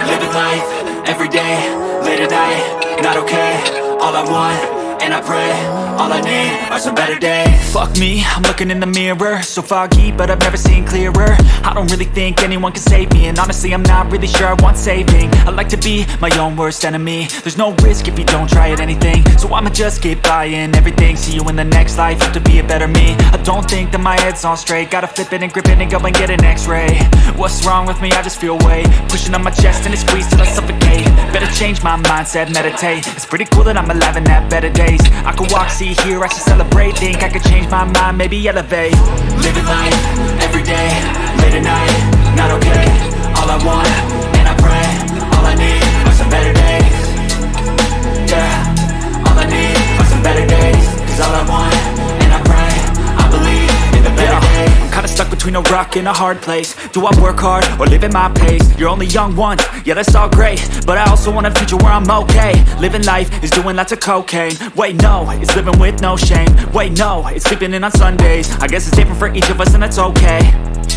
Living life, everyday, late at night, not okay. All I want, and I pray, all I need are some better days. Fuck me, I'm looking in the mirror, so foggy, but I've never seen clearer. I don't really think anyone can save me, and honestly I'm not really sure I want saving. I like to be my own worst enemy. There's no risk if you don't try at anything, so I'ma just keep buying everything. See you in the next life, have to be a better me. I don't think that my head's on straight, gotta flip it and grip it and go and get an x-ray. What's wrong with me? I just feel weight pushing on my chest and it squeezes till I suffocate. Better change my mindset, meditate. It's pretty cool that I'm alive and have better days. I could walk, see, hear, I should celebrate. Think I could change my mind, maybe elevate. Living life, everyday, late at night, not okay. All I want, and I pray, all I need are some better days. Yeah, all I need are some better days. Cause all I want, and I pray, I believe in the better days. I'm kinda stuck between a rock and a hard place. Do I work hard or live at my pace? You're only young once, yeah that's all great, but I also want a future where I'm okay. Living life is doing lots of cocaine. Wait no, it's living with no shame. Wait no, it's sleeping in on Sundays. I guess it's different for each of us and that's okay.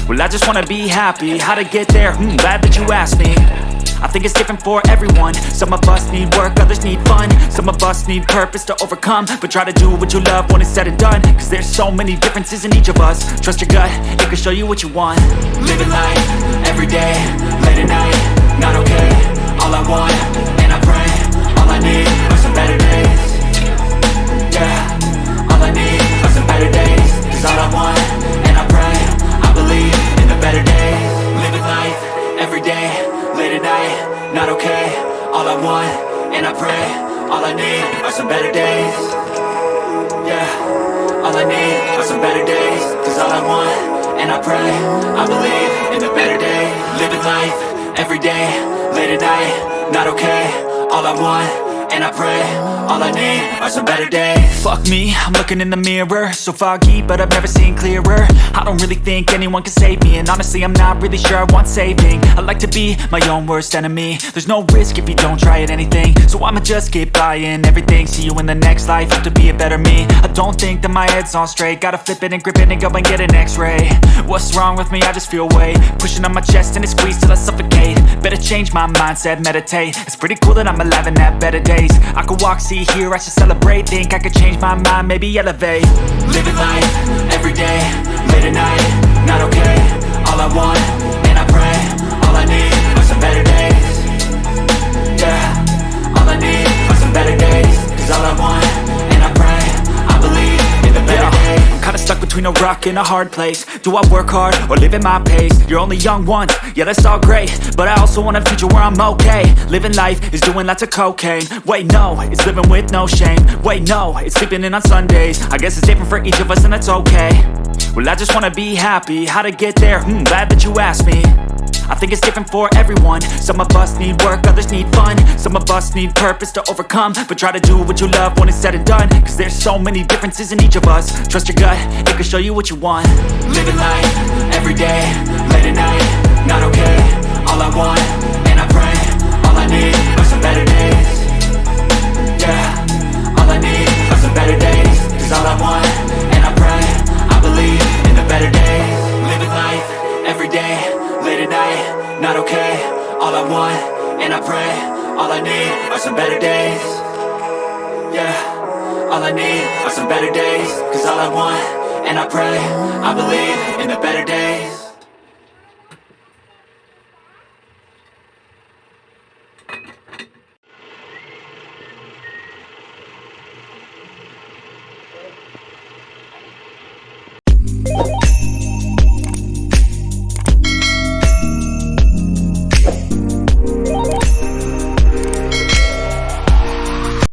Well I just wanna be happy, how to get there? Glad that you asked me. I think it's different for everyone. Some of us need work, others need fun. Some of us need purpose to overcome. But try to do what you love when it's said and done, cause there's so many differences in each of us. Trust your gut, it can show you what you want. Living life, everyday, late at night, not okay. All I want, and I pray, all I need are some better days. Yeah, all I need are some better days. Cause all I want, and I pray, I believe in the better days. Living life, everyday, late at night, not okay. All I want, and I pray, all I need are some better days. Yeah, all I need are some better days. Cause all I want, and I pray, I believe in the better days. Living life, everyday, late at night, not okay. All I want, and I pray, all I need are some better days. Fuck me, I'm looking in the mirror, so foggy, but I've never seen clearer. I don't really think anyone can save me, and honestly I'm not really sure I want saving. I like to be my own worst enemy. There's no risk if you don't try at anything, so I'ma just keep buying everything. See you in the next life, have to be a better me. I don't think that my head's on straight, gotta flip it and grip it and go and get an x-ray. What's wrong with me? I just feel weight pushing on my chest and it squeezes till I suffocate. Better change my mindset, meditate. It's pretty cool that I'm alive and have better days. I could walk, see, hear, I should celebrate. Think I could change my mind, maybe elevate. Living life, everyday, late at night, not okay. All I want, and I pray, all I need are some better days. Yeah, all I need are some better days. Cause all I want, and I pray, I believe in the better days. I'm kinda stuck between a rock and a hard place. Do I work hard or live at my pace? You're only young once, yeah that's all great, but I also want a future where I'm okay. Living life is doing lots of cocaine. Wait no, it's living with no shame. Wait no, it's sleeping in on Sundays. I guess it's different for each of us and that's okay. Well I just wanna be happy, how to get there? Glad that you asked me. I think it's different for everyone. Some of us need work, others need fun. Some of us need purpose to overcome. But try to do what you love when it's said and done, cause there's so many differences in each of us. Trust your gut, it can show you what you want. Living life, everyday, late at night, not okay. All I want, and I pray, all I need are some better days. Yeah, all I need are some better days. Cause all I want, and I pray, I believe in the better days. Living life, everyday, late at night, not okay. All I want, and I pray, all I need are some better days. Yeah, all I need are some better days. Cause all I want, and I pray, I believe in the better